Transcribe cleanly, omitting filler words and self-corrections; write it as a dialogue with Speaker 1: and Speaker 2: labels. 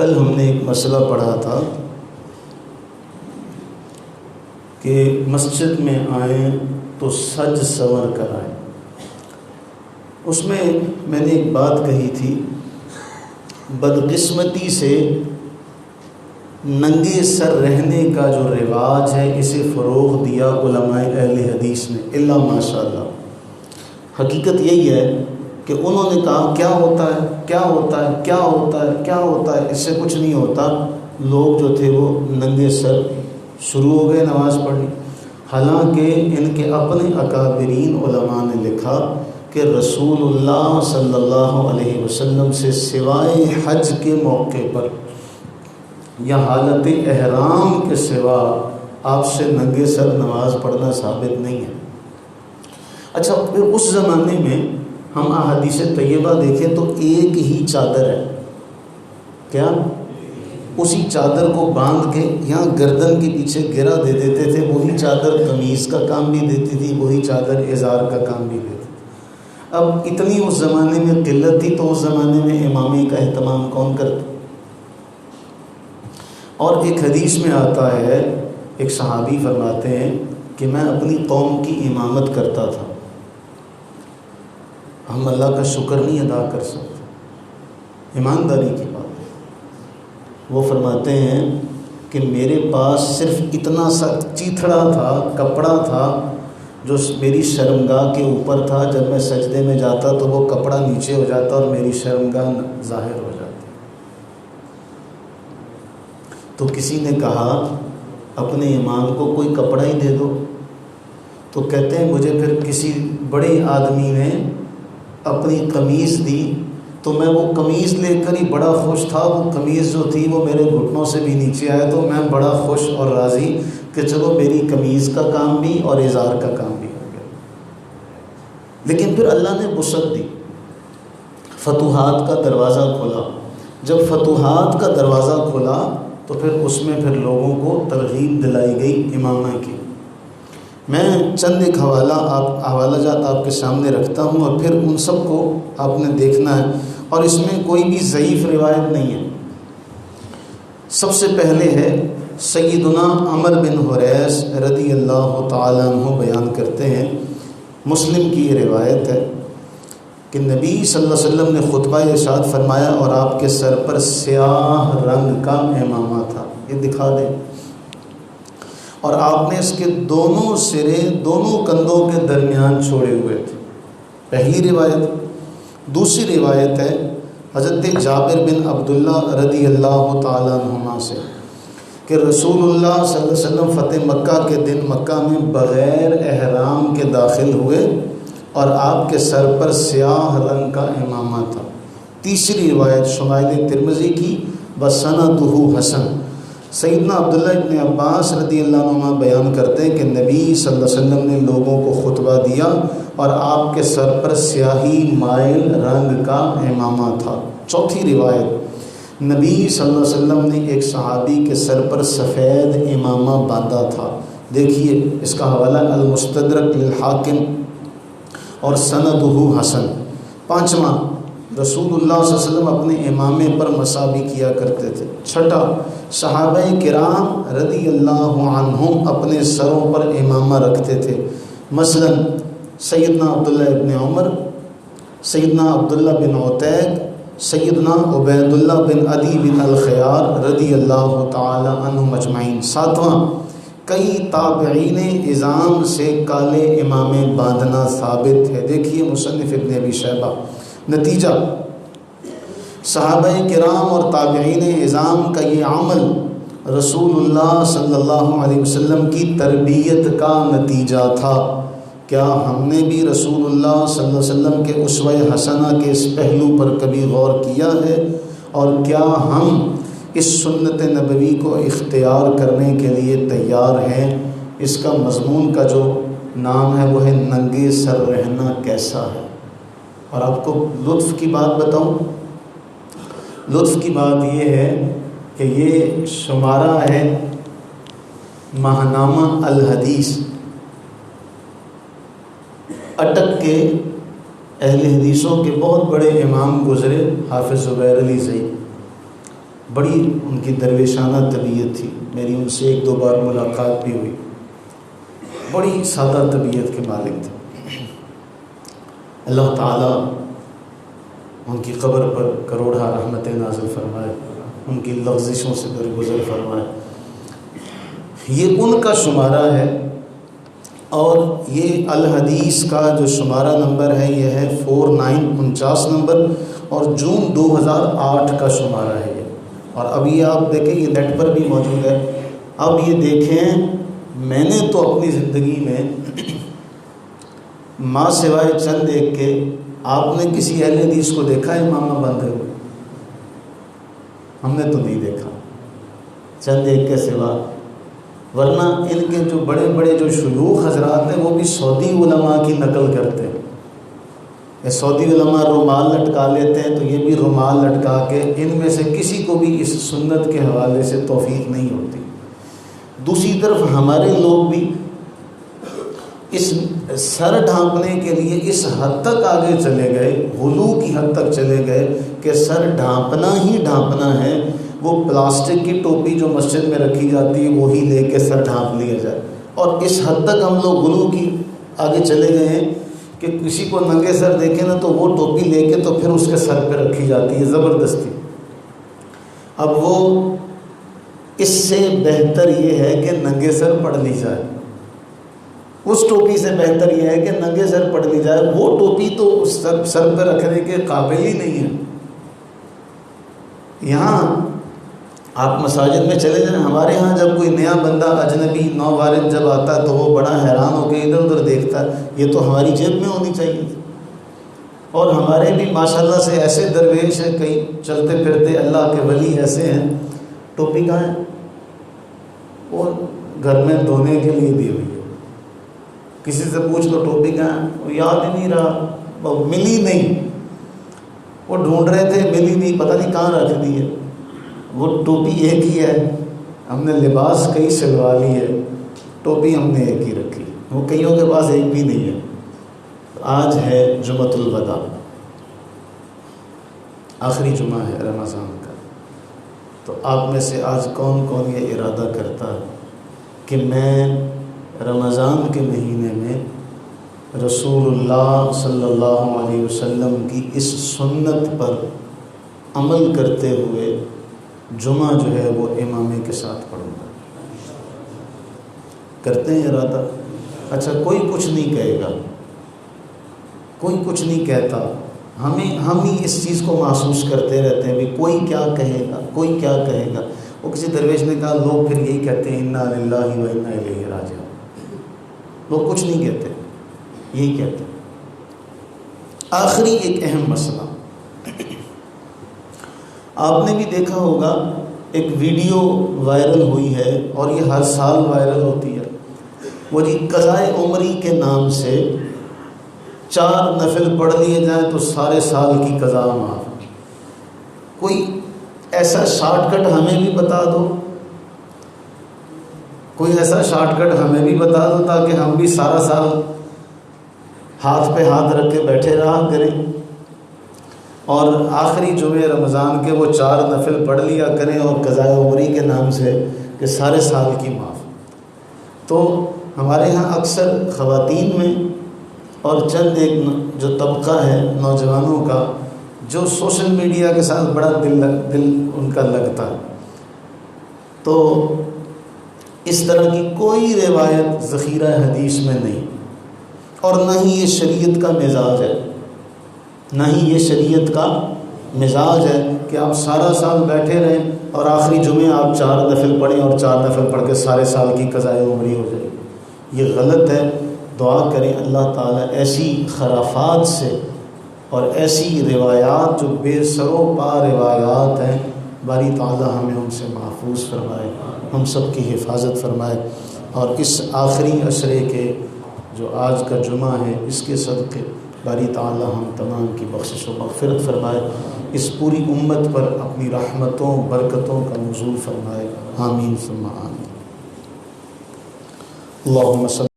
Speaker 1: کل ہم نے ایک مسئلہ پڑھا تھا کہ مسجد میں آئیں تو سج سنور کر آئیں۔ اس میں نے ایک بات کہی تھی، بدقسمتی سے ننگے سر رہنے کا جو رواج ہے اسے فروغ دیا علماء اہل حدیث نے، الا ماشاء اللہ۔ حقیقت یہی ہے کہ انہوں نے کہا کیا ہوتا ہے کیا ہوتا ہے کیا ہوتا ہے کیا ہوتا ہے، اس سے کچھ نہیں ہوتا۔ لوگ جو تھے وہ ننگے سر شروع ہو گئے نماز پڑھنی، حالانکہ ان کے اپنے اکابرین علماء نے لکھا کہ رسول اللہ صلی اللہ علیہ وسلم سے سوائے حج کے موقع پر یا حالت احرام کے سوا آپ سے ننگے سر نماز پڑھنا ثابت نہیں ہے۔ اچھا، پھر اس زمانے میں ہم احادیث طیبہ دیکھیں تو ایک ہی چادر ہے، کیا؟ اسی چادر کو باندھ کے یہاں گردن کے پیچھے گرا دے دیتے تھے، وہی چادر قمیض کا کام بھی دیتی تھی، وہی چادر ازار کا کام بھی دیتی تھی۔ اب اتنی اس زمانے میں قلت تھی تو اس زمانے میں امامی کا اہتمام کون کرتا؟ اور ایک حدیث میں آتا ہے، ایک صحابی فرماتے ہیں کہ میں اپنی قوم کی امامت کرتا تھا، ہم اللہ کا شکر نہیں ادا کر سکتے، ایمانداری کی بات ہے۔ وہ فرماتے ہیں کہ میرے پاس صرف اتنا سا چیتھڑا تھا، کپڑا تھا جو میری شرمگاہ کے اوپر تھا، جب میں سجدے میں جاتا تو وہ کپڑا نیچے ہو جاتا اور میری شرمگاہ ظاہر ہو جاتی۔ تو کسی نے کہا اپنے امام کو کوئی کپڑا ہی دے دو، تو کہتے ہیں مجھے پھر کسی بڑے آدمی نے اپنی قمیض دی تو میں وہ قمیض لے کر ہی بڑا خوش تھا۔ وہ قمیض جو تھی وہ میرے گھٹنوں سے بھی نیچے آیا تو میں بڑا خوش اور راضی کہ چلو میری قمیض کا کام بھی اور ازار کا کام بھی ہو گیا۔ لیکن پھر اللہ نے وسعت دی، فتوحات کا دروازہ کھولا۔ جب فتوحات کا دروازہ کھولا تو پھر اس میں پھر لوگوں کو ترغیب دلائی گئی امامہ کی۔ میں چند ایک حوالہ جات آپ کے سامنے رکھتا ہوں اور پھر ان سب کو آپ نے دیکھنا ہے، اور اس میں کوئی بھی ضعیف روایت نہیں ہے۔ سب سے پہلے ہے سیدنا عمر بن حریث رضی اللہ تعالیٰ عنہ بیان کرتے ہیں، مسلم کی یہ روایت ہے کہ نبی صلی اللہ علیہ وسلم نے خطبہ ارشاد فرمایا اور آپ کے سر پر سیاہ رنگ کا امامہ تھا، یہ دکھا دیں، اور آپ نے اس کے دونوں سرے دونوں کندھوں کے درمیان چھوڑے ہوئے تھے، پہلی روایت۔ دوسری روایت ہے حضرت جابر بن عبداللہ رضی اللہ تعالیٰ عنہما سے کہ رسول اللہ صلی اللہ علیہ وسلم فتح مکہ کے دن مکہ میں بغیر احرام کے داخل ہوئے اور آپ کے سر پر سیاہ رنگ کا امامہ تھا۔ تیسری روایت شمائل ترمذی کی وسندہ حسن، سیدنا عبداللہ ابن عباس رضی اللہ عنہ بیان کرتے ہیں کہ نبی صلی اللہ علیہ وسلم نے لوگوں کو خطبہ دیا اور آپ کے سر پر سیاہی مائل رنگ کا امامہ تھا۔ چوتھی روایت، نبی صلی اللہ علیہ وسلم نے ایک صحابی کے سر پر سفید امامہ باندھا تھا، دیکھیے اس کا حوالہ المستدرک للحاکم اور سندہ حسن۔ پانچواں، رسول اللہ صلی اللہ علیہ وسلم اپنے امامے پر مسابی کیا کرتے تھے۔ چھٹا، صحابہ کرام رضی اللہ عنہم اپنے سروں پر امامہ رکھتے تھے، مثلا سیدنا عبداللہ ابن عمر، سیدنا عبداللہ بن عتیق، سیدنا عبید اللہ بن عدی بن الخیار رضی اللہ تعالی عنہم اجمعین۔ ساتواں، کئی تابعین اعظام سے کالے امامے باندھنا ثابت ہے، دیکھیے مصنف ابن ابی شیبہ۔ نتیجہ، صحابہ کرام اور تابعین اعظام کا یہ عمل رسول اللہ صلی اللہ علیہ وسلم کی تربیت کا نتیجہ تھا۔ کیا ہم نے بھی رسول اللہ صلی اللہ علیہ وسلم کے اسوہ حسنہ کے اس پہلو پر کبھی غور کیا ہے؟ اور کیا ہم اس سنت نبوی کو اختیار کرنے کے لیے تیار ہیں؟ اس کا مضمون کا جو نام ہے وہ ہے ننگے سر رہنا کیسا ہے۔ اور آپ کو لطف کی بات بتاؤں، لطف کی بات یہ ہے کہ یہ شمارہ ہے ماہنامہ الحدیث، اٹک کے اہل حدیثوں کے بہت بڑے امام گزرے، حافظ زبیر علی زئی، بڑی ان کی درویشانہ طبیعت تھی، میری ان سے 1-2 بار ملاقات بھی ہوئی، بڑی سادہ طبیعت کے مالک تھے۔ اللہ تعالیٰ ان کی قبر پر کروڑہ رحمت نازل فرمائے، ان کی لغزشوں سے درگزر فرمائے۔ یہ ان کا شمارہ ہے، اور یہ الحدیث کا جو شمارہ نمبر ہے یہ ہے 49 نمبر، اور جون 2008 کا شمارہ ہے یہ۔ اور اب یہ آپ دیکھیں، یہ نیٹ پر بھی موجود ہے۔ اب یہ دیکھیں، میں نے تو اپنی زندگی میں ماں سوائے چند ایک کے، آپ نے کسی اہل حدیث کو دیکھا ہے امامہ باندھے ہوئے؟ ہم نے تو نہیں دیکھا، چند ایک کے سوا۔ ورنہ ان کے جو بڑے بڑے جو شیوخ حضرات ہیں وہ بھی سعودی علماء کی نقل کرتے ہیں۔ یہ سعودی علماء رومال لٹکا لیتے ہیں تو یہ بھی رومال لٹکا کے، ان میں سے کسی کو بھی اس سنت کے حوالے سے توفیق نہیں ہوتی۔ دوسری طرف ہمارے لوگ بھی اس سر ڈھانپنے کے لیے اس حد تک آگے چلے گئے، غلو کی حد تک چلے گئے کہ سر ڈھانپنا ہی ڈھانپنا ہے۔ وہ پلاسٹک کی ٹوپی جو مسجد میں رکھی جاتی ہے وہی لے کے سر ڈھانپ لیا جائے، اور اس حد تک ہم لوگ غلو کی آگے چلے گئے ہیں کہ کسی کو ننگے سر دیکھیں نا تو وہ ٹوپی لے کے تو پھر اس کے سر پہ رکھی جاتی ہے زبردستی۔ اب وہ اس سے بہتر یہ ہے کہ ننگے سر پڑھ لی جائے، اس ٹوپی سے بہتر یہ ہے کہ ننگے سر پڑھ لی جائے۔ وہ ٹوپی تو اس سر پہ رکھنے کے قابل ہی نہیں ہے۔ یہاں آپ مساجد میں چلے جائیں، ہمارے ہاں جب کوئی نیا بندہ اجنبی نووارد جب آتا ہے تو وہ بڑا حیران ہو کے ادھر ادھر دیکھتا ہے، یہ تو ہماری جیب میں ہونی چاہیے تھی۔ اور ہمارے بھی ماشاءاللہ سے ایسے درویش ہیں، کئی چلتے پھرتے اللہ کے ولی ایسے ہیں، ٹوپی کہاں ہے؟ وہ گھر میں دھونے کے لیے دی ہوئی ہے۔ کسی سے پوچھ لو ٹوپی کہاں ہے، وہ یاد ہی نہیں رہا، وہ ملی نہیں، وہ ڈھونڈ رہے تھے ملی نہیں، پتہ نہیں کہاں رکھ دی ہے۔ وہ ٹوپی ایک ہی ہے، ہم نے لباس کئی سلوا لی ہے، ٹوپی ہم نے ایک ہی رکھی، وہ کئیوں کے پاس ایک بھی نہیں ہے۔ آج ہے جمعۃ الوداع، آخری جمعہ ہے رمضان کا، تو آپ میں سے آج کون کون یہ ارادہ کرتا ہے کہ میں رمضان کے مہینے میں رسول اللہ صلی اللہ علیہ وسلم کی اس سنت پر عمل کرتے ہوئے جمعہ جو ہے وہ امامے کے ساتھ پڑھوں گا؟ کرتے ہیں ارادہ؟ اچھا، کوئی کچھ نہیں کہے گا، کوئی کچھ نہیں کہتا، ہم ہی اس چیز کو محسوس کرتے رہتے ہیں بھی کوئی کیا کہے گا، کوئی کیا کہے گا۔ وہ کسی درویش نے کہا لوگ پھر یہی کہتے ہیں انا للہ و انا الیہ راجعون، لوگ کچھ نہیں کہتے، یہی کہتے ہیں۔ آخری ایک اہم مسئلہ، آپ نے بھی دیکھا ہوگا ایک ویڈیو وائرل ہوئی ہے اور یہ ہر سال وائرل ہوتی ہے، وہ جی قضائے عمری کے نام سے 4 نفل پڑھ لیے جائیں تو سارے سال کی قضا معاف۔ کوئی ایسا شارٹ کٹ ہمیں بھی بتا دو، کوئی ایسا شارٹ کٹ ہمیں بھی بتا دو تاکہ ہم بھی سارا سال ہاتھ پہ ہاتھ رکھ کے بیٹھے رہا کریں، اور آخری جمعے رمضان کے وہ 4 نفل پڑھ لیا کریں اور قضائے عمری کے نام سے کہ سارے سال کی معاف۔ تو ہمارے ہاں اکثر خواتین میں اور چند ایک جو طبقہ ہے نوجوانوں کا جو سوشل میڈیا کے ساتھ بڑا دل ان کا لگتا ہے، تو اس طرح کی کوئی روایت ذخیرہ حدیث میں نہیں، اور نہ ہی یہ شریعت کا مزاج ہے، نہ ہی یہ شریعت کا مزاج ہے کہ آپ سارا سال بیٹھے رہیں اور آخری جمعے آپ 4 نفل پڑھیں اور 4 نفل پڑھ کے سارے سال کی قضائے عمری ہو جائے۔ یہ غلط ہے۔ دعا کریں اللہ تعالیٰ ایسی خرافات سے اور ایسی روایات جو بے سر و پا روایات ہیں، باری تعالیٰ ہمیں ان سے محفوظ فرمائے، ہم سب کی حفاظت فرمائے، اور اس آخری عشرے کے جو آج کا جمعہ ہے اس کے صدقے باری تعالیٰ ہم تمام کی بخشش و مغفرت فرمائے، اس پوری امت پر اپنی رحمتوں برکتوں کا نزول فرمائے، آمین ثم آمین۔ اللہم صلی